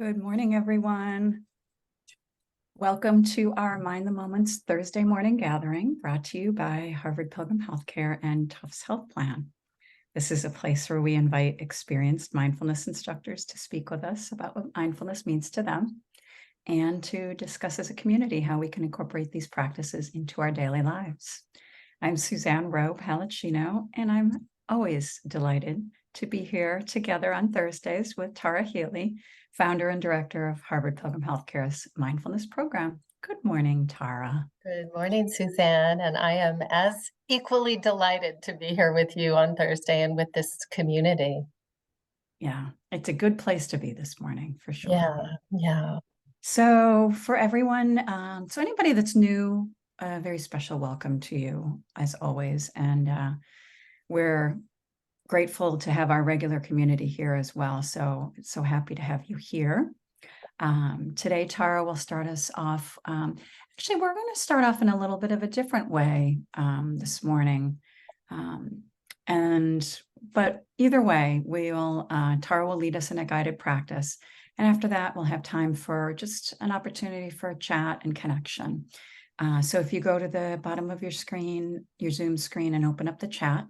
Good morning, everyone. Welcome to our Mind the Moment's Thursday morning gathering, brought to you by Harvard Pilgrim Healthcare and Tufts Health Plan. This is a place where we invite experienced mindfulness instructors to speak with us about what mindfulness means to them and to discuss as a community how we can incorporate these practices into our daily lives. I'm Suzanne Rowe, Palacino, and I'm always delighted to be here together on Thursdays with Tara Healey, founder and director of Harvard Pilgrim Healthcare's mindfulness program. Good morning, Tara. Good morning, Suzanne. And I am as equally delighted to be here with you on Thursday and with this community. Yeah, it's a good place to be this morning for sure. Yeah. So for everyone, so anybody that's new, a very special welcome to you as always. And we're grateful to have our regular community here as well. So happy to have you here. Today, Tara will start us off. Actually, we're going to start off in a little bit of a different way this morning. But either way, Tara will lead us in a guided practice. And after that, we'll have time for just an opportunity for chat and connection. So if you go to the bottom of your screen, your Zoom screen, and open up the chat,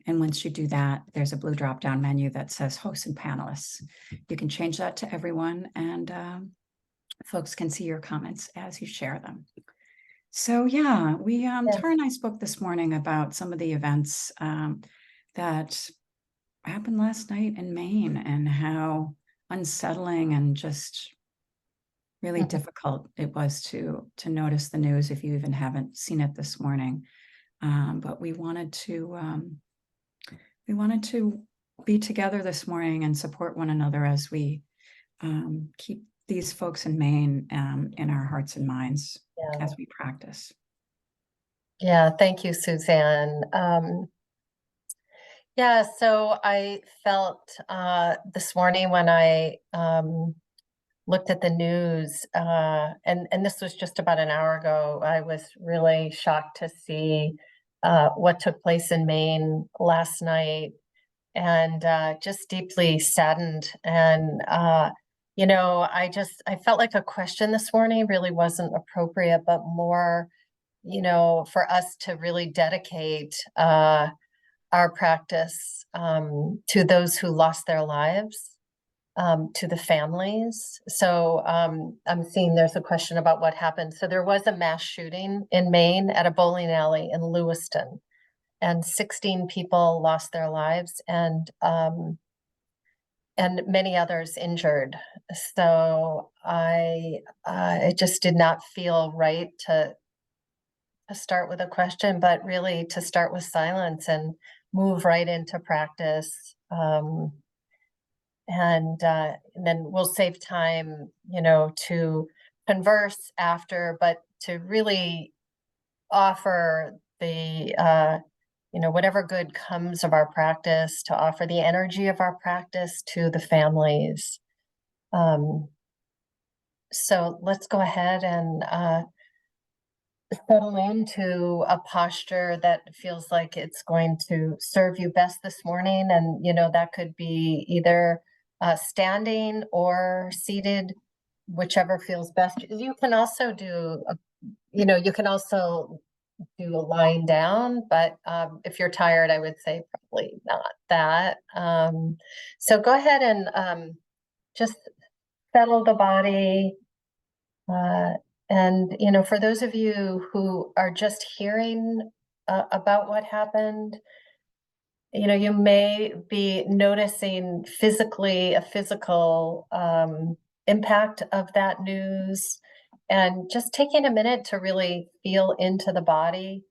and once you do that, there's a blue drop-down menu that says hosts and panelists. You can change that to everyone, and folks can see your comments as you share them. So yeah, Tara and I spoke this morning about some of the events that happened last night in Maine and how unsettling and just really difficult it was to notice the news if you even haven't seen it this morning. But we wanted to be together this morning and support one another as we keep these folks in Maine in our hearts and minds as we practice. Yeah, thank you, Suzanne. So I felt this morning when I looked at the news, and this was just about an hour ago, I was really shocked to see what took place in Maine last night, and just deeply saddened. And I felt like a question this morning really wasn't appropriate, but more, for us to really dedicate our practice to those who lost their lives, to the families. So I'm seeing there's a question about what happened. So there was a mass shooting in Maine at a bowling alley in Lewiston, and 16 people lost their lives, and many others injured. So it just did not feel right to start with a question, but really to start with silence and move right into practice. And then we'll save time, to converse after, but to really offer the, whatever good comes of our practice, to offer the energy of our practice to the families. So let's go ahead and settle into a posture that feels like it's going to serve you best this morning. And, that could be either standing or seated, whichever feels best. You can also do a lying down, but if you're tired, I would say probably not that. So go ahead and just settle the body. And, for those of you who are just hearing about what happened, you may be noticing a physical impact of that news, and just taking a minute to really feel into the body,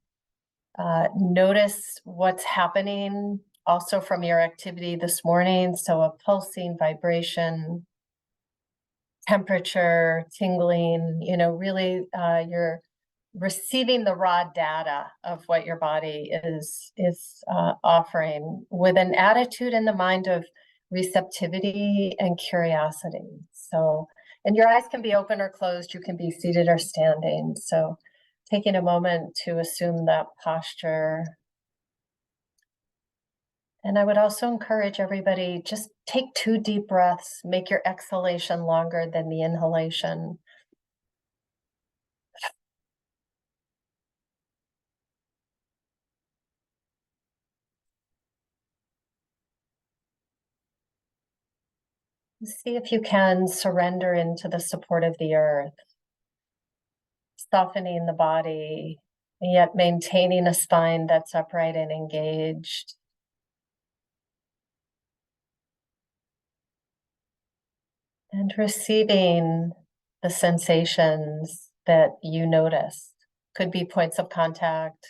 notice what's happening also from your activity this morning. So a pulsing vibration, temperature, tingling, really you're receiving the raw data of what your body is offering, with an attitude in the mind of receptivity and curiosity. So, and your eyes can be open or closed, you can be seated or standing. So taking a moment to assume that posture. And I would also encourage everybody, just take 2 deep breaths, make your exhalation longer than the inhalation. See if you can surrender into the support of the earth, softening the body, yet maintaining a spine that's upright and engaged. And receiving the sensations that you notice. Could be points of contact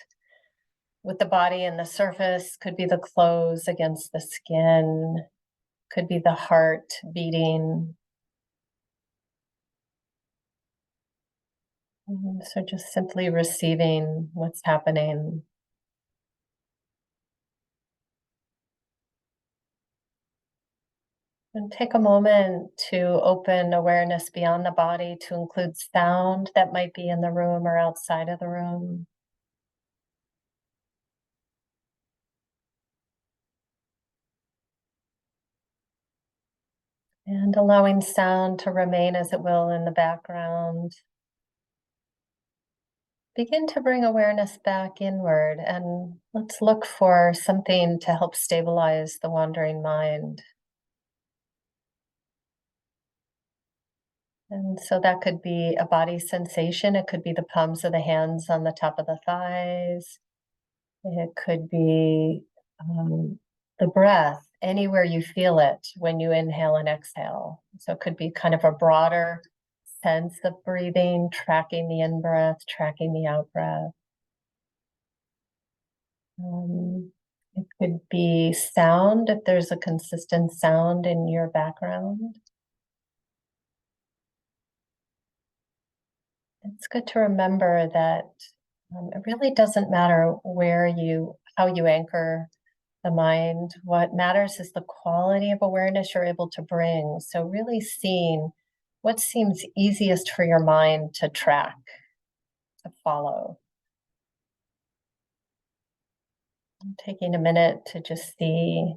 with the body and the surface, could be the clothes against the skin, could be the heart beating. So just simply receiving what's happening. And take a moment to open awareness beyond the body to include sound that might be in the room or outside of the room. And allowing sound to remain as it will in the background. Begin to bring awareness back inward, and let's look for something to help stabilize the wandering mind. And so that could be a body sensation. It could be the palms of the hands on the top of the thighs. It could be the breath, anywhere you feel it when you inhale and exhale. So it could be kind of a broader sense of breathing, tracking the in breath, tracking the out breath. It could be sound, if there's a consistent sound in your background. It's good to remember that it really doesn't matter how you anchor the mind. What matters is the quality of awareness you're able to bring. So, really seeing what seems easiest for your mind to track, to follow. Taking a minute to just see.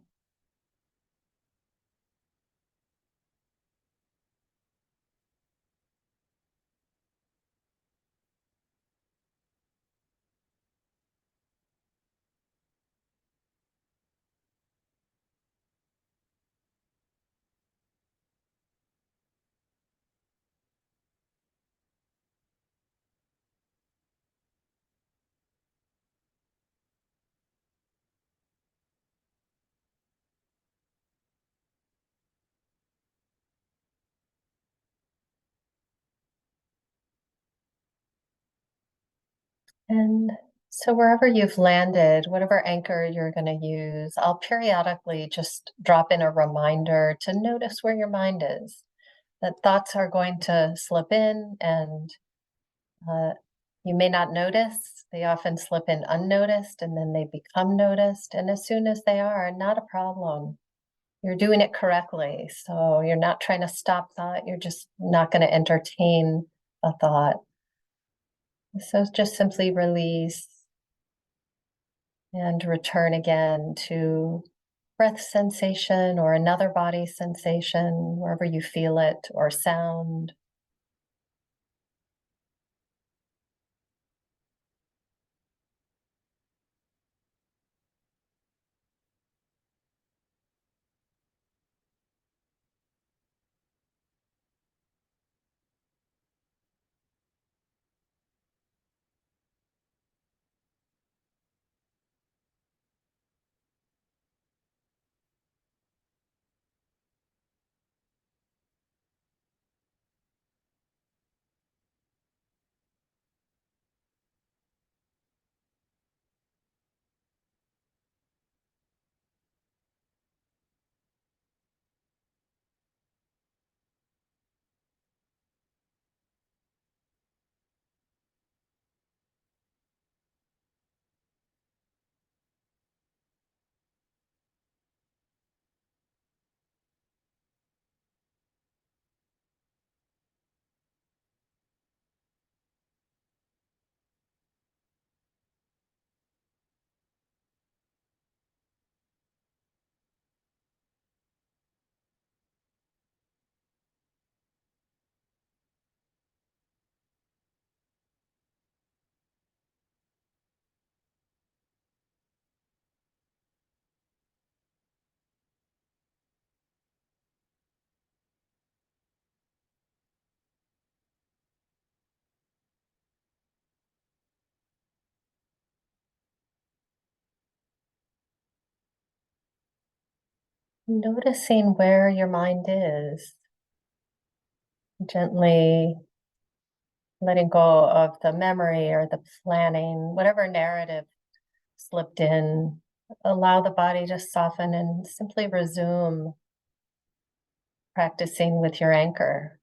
And so, wherever you've landed, whatever anchor you're going to use, I'll periodically just drop in a reminder to notice where your mind is. That thoughts are going to slip in, and uh, you may not notice. They often slip in unnoticed, and then they become noticed. And as soon as they are, not a problem. You're doing it correctly. So, you're not trying to stop thought, you're just not going to entertain a thought. So, just simply release and return again to breath sensation or another body sensation, wherever you feel it, or sound. noticing where your mind is, gently letting go of the memory or the planning, whatever narrative slipped in. Allow the body to soften and simply resume practicing with your anchor.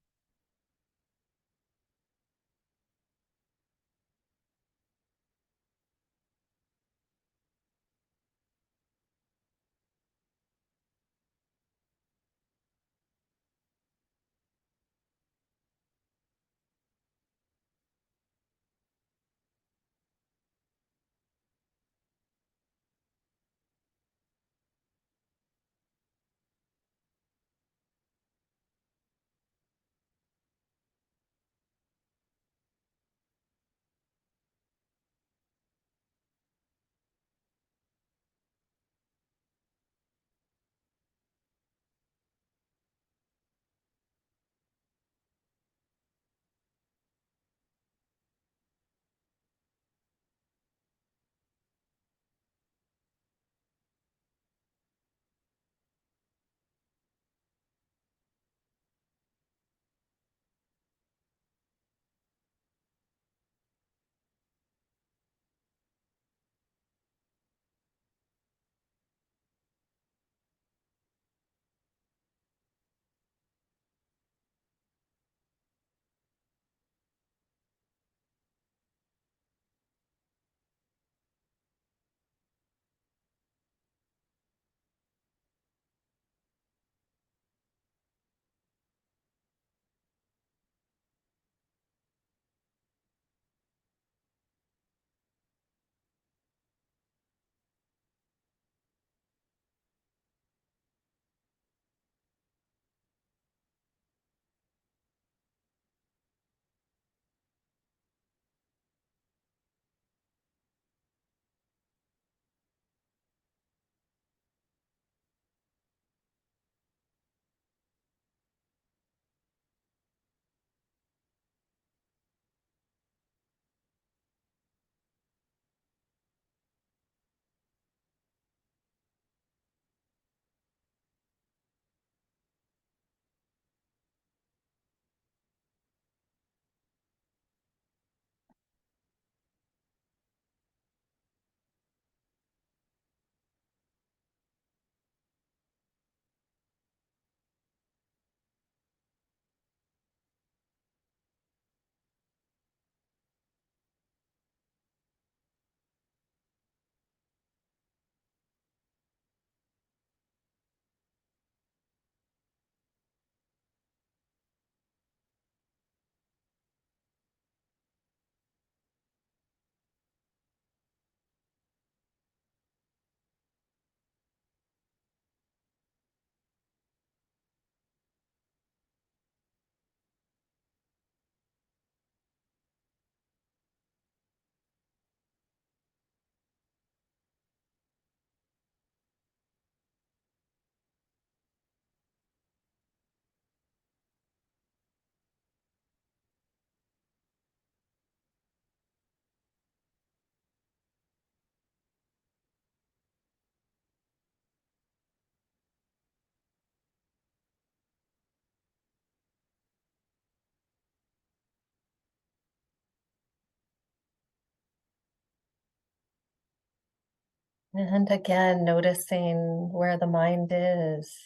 And again, noticing where the mind is,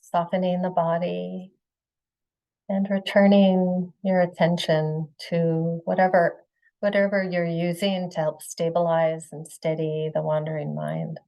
softening the body, and returning your attention to whatever you're using to help stabilize and steady the wandering mind.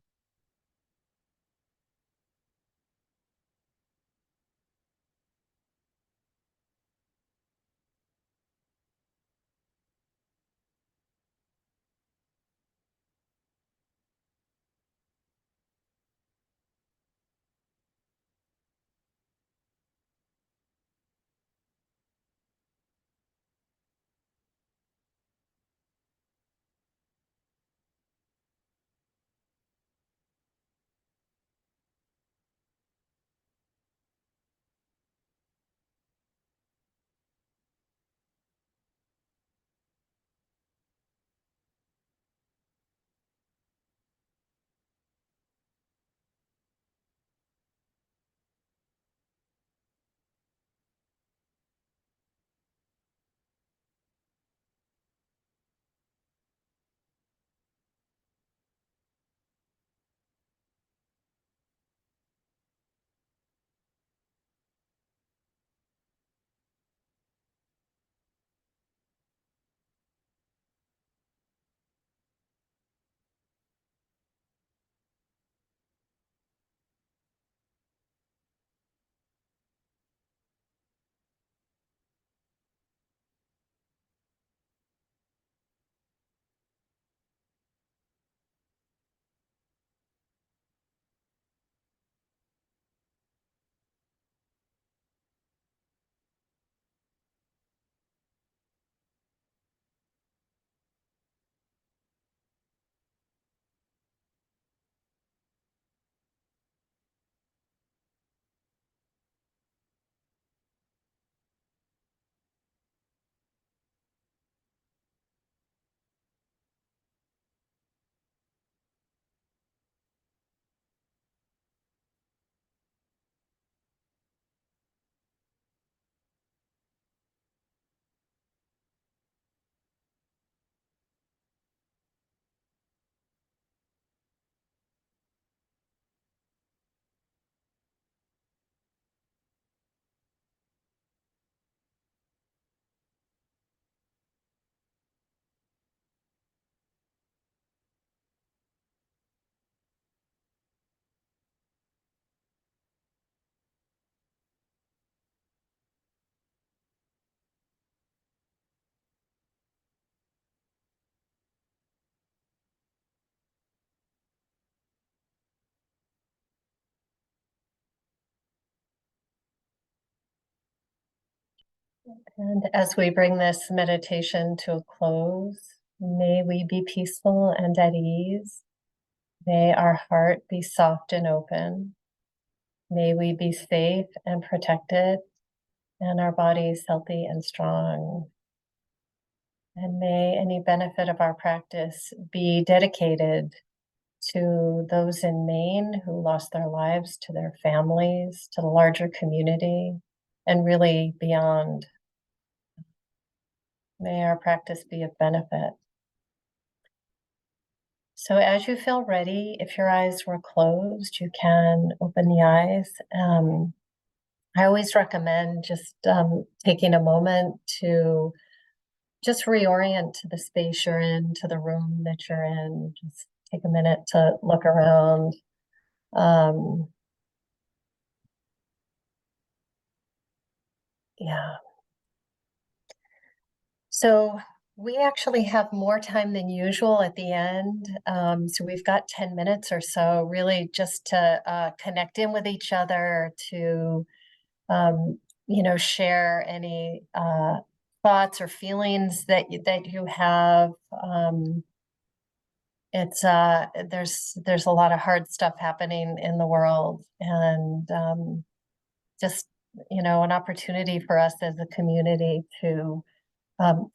And as we bring this meditation to a close, may we be peaceful and at ease. May our heart be soft and open. May we be safe and protected, and our bodies healthy and strong. And may any benefit of our practice be dedicated to those in Maine who lost their lives, to their families, to the larger community, and really beyond. May our practice be of benefit. So as you feel ready, if your eyes were closed, you can open the eyes. I always recommend just taking a moment to just reorient to the space you're in, to the room that you're in. Just take a minute to look around. Um, yeah. So we actually have more time than usual at the end. So we've got 10 minutes or so, really just to connect in with each other, to share any thoughts or feelings that you have. It's there's a lot of hard stuff happening in the world, and just an opportunity for us as a community to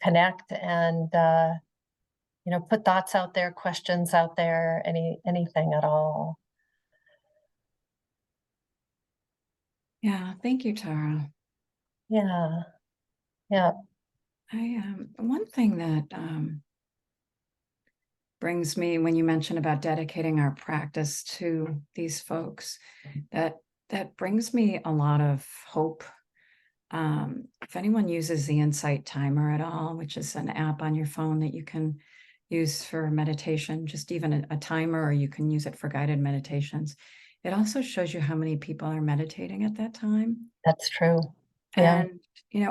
connect and put thoughts out there, questions out there, anything at all. Yeah, thank you, Tara. Yeah, yeah, One thing that brings me, when you mention about dedicating our practice to these folks, that brings me a lot of hope. If anyone uses the Insight Timer at all, which is an app on your phone that you can use for meditation, just even a timer, or you can use it for guided meditations. It also shows you how many people are meditating at that time. that's true. Yeah. And,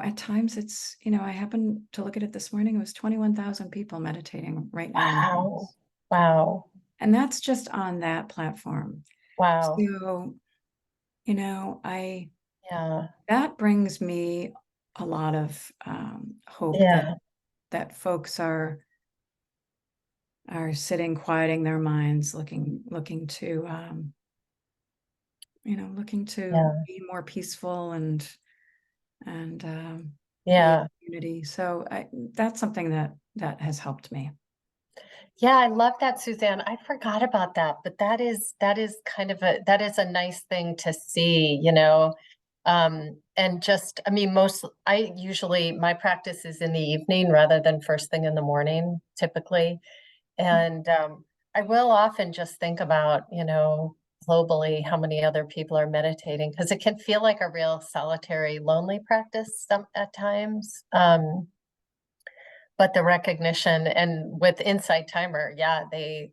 at times it's, I happened to look at it this morning, it was 21,000 people meditating right now in the Wow. house. Wow. And that's just on that platform. Wow. So, Yeah. that brings me a lot of hope Yeah. that folks are sitting, quieting their minds, looking to looking to Yeah. be more peaceful and be in Yeah. community. So that's something that has helped me. Yeah, I love that, Suzanne. I forgot about that, but that is kind of that is a nice thing to see, and just, I mean, I usually, my practice is in the evening rather than first thing in the morning, typically. And I will often just think about, globally, how many other people are meditating, because it can feel like a real solitary, lonely practice at times. But the recognition, and with Insight Timer, yeah, they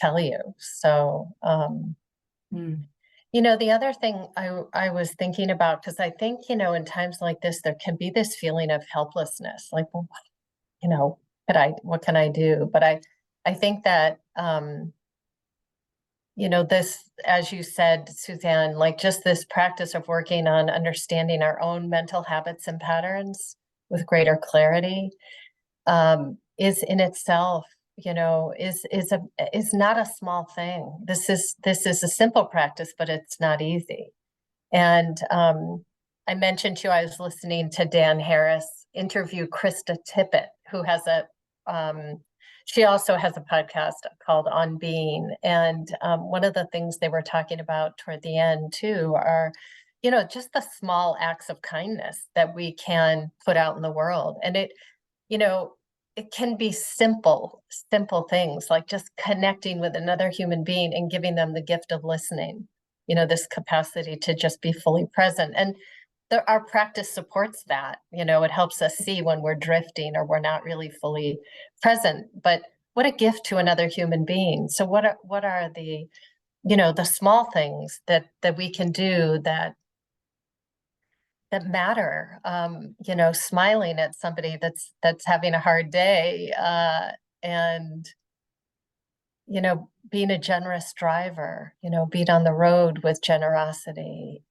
tell you. So, Mm. the other thing I was thinking about, because I think, in times like this, there can be this feeling of helplessness, like, well, what can I do? But I think that, this, as you said, Suzanne, like just this practice of working on understanding our own mental habits and patterns with greater clarity, is in itself, is not a small thing. This is a simple practice, but it's not easy. And I mentioned to you, I was listening to Dan Harris interview Krista Tippett, who has she also has a podcast called On Being. And one of the things they were talking about toward the end too are, just the small acts of kindness that we can put out in the world. And you know, it can be simple things like just connecting with another human being and giving them the gift of listening, this capacity to just be fully present. And our practice supports that. It helps us see when we're drifting or we're not really fully present. But what a gift to another human being. So what are the small things that we can do that matter, smiling at somebody that's having a hard day, and being a generous driver, being on the road with generosity.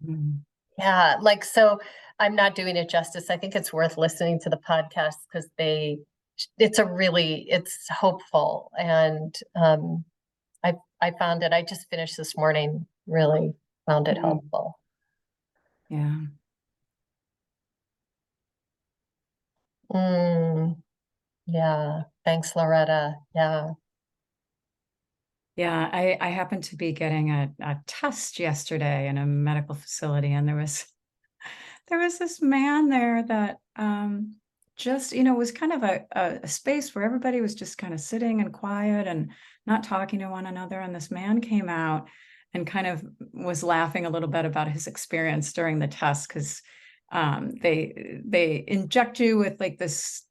Mm. Yeah, like, so I'm not doing it justice. I think it's worth listening to the podcast because it's hopeful. And I found it, I just finished this morning, really found it Mhm. helpful. Yeah. Yeah. Thanks, Loretta. Yeah. Yeah, I happened to be getting a test yesterday in a medical facility, and there was this man there that just, was kind of a space where everybody was just kind of sitting and quiet and not talking to one another. And this man came out and kind of was laughing a little bit about his experience during the test because they inject you with like this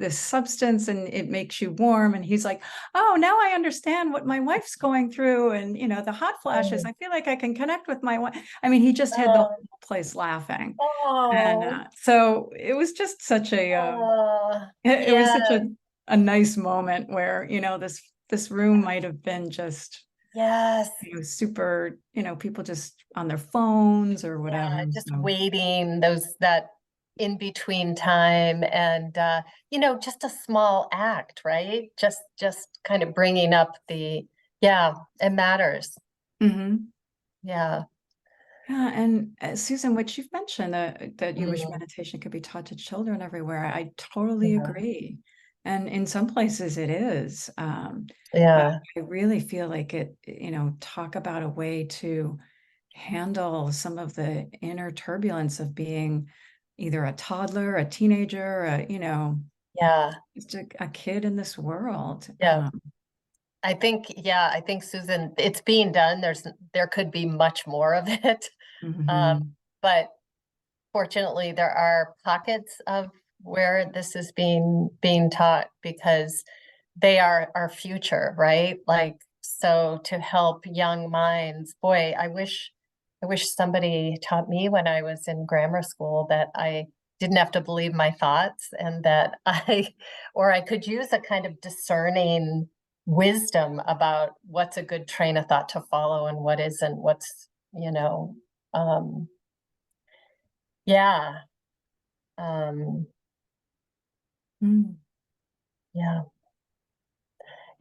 substance and it makes you warm, and he's like, oh, now I understand what my wife's going through, and the hot flashes, Oh, I feel like I can connect with my wife. I mean, he just had the oh, whole place laughing. And oh, so it was just such it was yeah, such a nice moment where, this room might have been just, yes. super, people just on their phones or whatever. Just So, waiting that in between time and just a small act, right? Just kind of bringing up yeah, it matters. mhm. Yeah. Yeah, and Susan, what you've mentioned that you wish Mm, meditation could be taught to children everywhere, I totally yeah. agree. And in some places it is. But Yeah. I really feel like talk about a way to handle some of the inner turbulence of being either a toddler, a teenager, Yeah. just a kid in this world. Yeah. I think Susan, it's being done. There could be much more of it. Um, Mhm. but fortunately, there are pockets of where this is being taught because they are our future, right? Like, so to help young minds, boy, I wish somebody taught me when I was in grammar school that I didn't have to believe my thoughts and that or I could use a kind of discerning wisdom about what's a good train of thought to follow and what isn't, um, yeah. Um, Mm. yeah.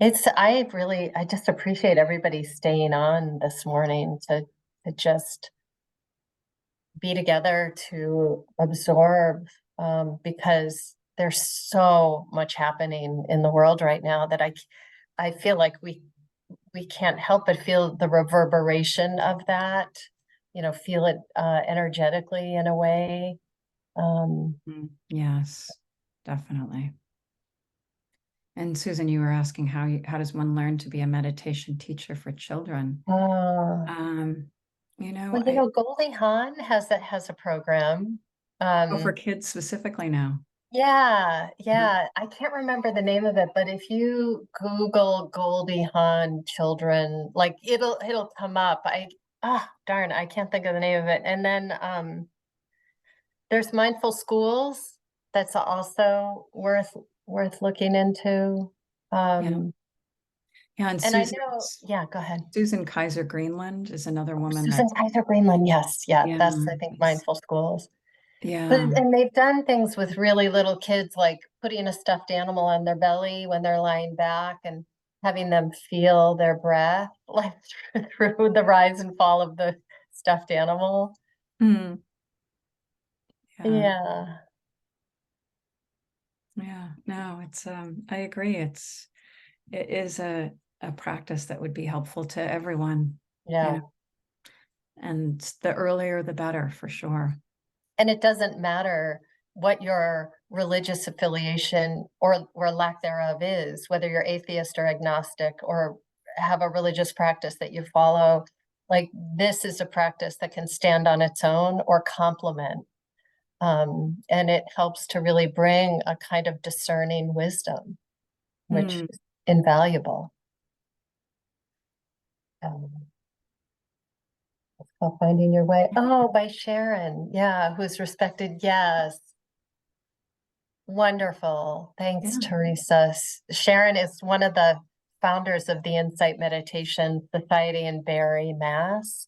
I just appreciate everybody staying on this morning to just be together to absorb, because there's so much happening in the world right now that I feel like we can't help but feel the reverberation of that, feel it energetically in a way. Um, Yes, definitely. And Susan, you were asking how does one learn to be a meditation teacher for children? uh, Um, well, Goldie Hawn has a program. for Um, kids specifically now. Yeah, Mhm. yeah. I can't remember the name of it, but if you Google Goldie Hawn children, like it'll come up. Darn, I can't think of the name of it. And then there's Mindful Schools that's also worth looking into. Yeah. Um, Yeah. And and I know, yeah, go ahead. Susan Kaiser Greenland is another woman that, Susan Kaiser Greenland, yes, yeah, yeah, that's I think Mindful Schools. But yeah. and they've done things with really little kids, like putting a stuffed animal on their belly when they're lying back and having them feel their breath, like through the rise and fall of the stuffed animal. Mm, yeah. Yeah, Yeah. No, I agree. It is a practice that would be helpful to everyone, you know, yeah. and the earlier the better for sure. And it doesn't matter what your religious affiliation or lack thereof is, whether you're atheist or agnostic or have a religious practice that you follow. Like this is a practice that can stand on its own or complement. And it helps to really bring a kind of discerning wisdom, which Mm, is invaluable. Um, Finding Your Way. Oh, by Sharon. Yeah, who's respected. Yes. Wonderful. Thanks, yeah. Teresa. Sharon is one of the founders of the Insight Meditation Society in Barre, Mass.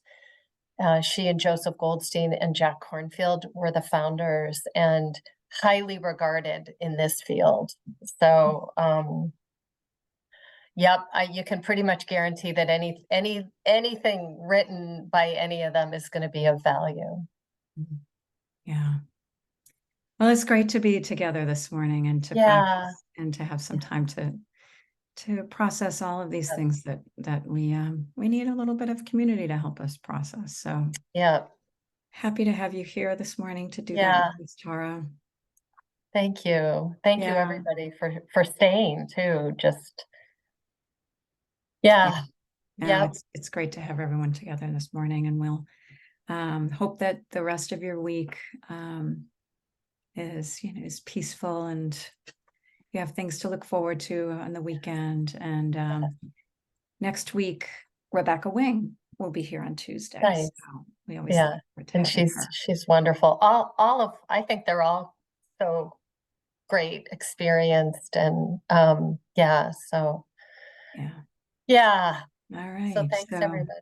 She and Joseph Goldstein and Jack Cornfield were the founders and highly regarded in this field. So, yep, you can pretty much guarantee that anything written by any of them is going to be of value. Yeah. Well, it's great to be together this morning and to practice and to have some time to process all of these things that we need a little bit of community to help us process. So yeah, happy to have you here this morning to do that yeah. with us, Tara. Thank you. Thank you, everybody, for staying too. Just yeah. It's great to have everyone together this morning, and we'll hope that the rest of your week is peaceful and you have things to look forward to on the weekend. And next week, Rebecca Wing will be here on Tuesday. Nice. So we always look forward to and having her. she's wonderful. I think they're all so great, experienced, and so yeah. All right. So thanks, everybody.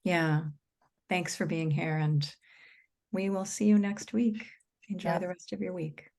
Yeah. Thanks for being here, and we will see you next week. Enjoy the rest of your week.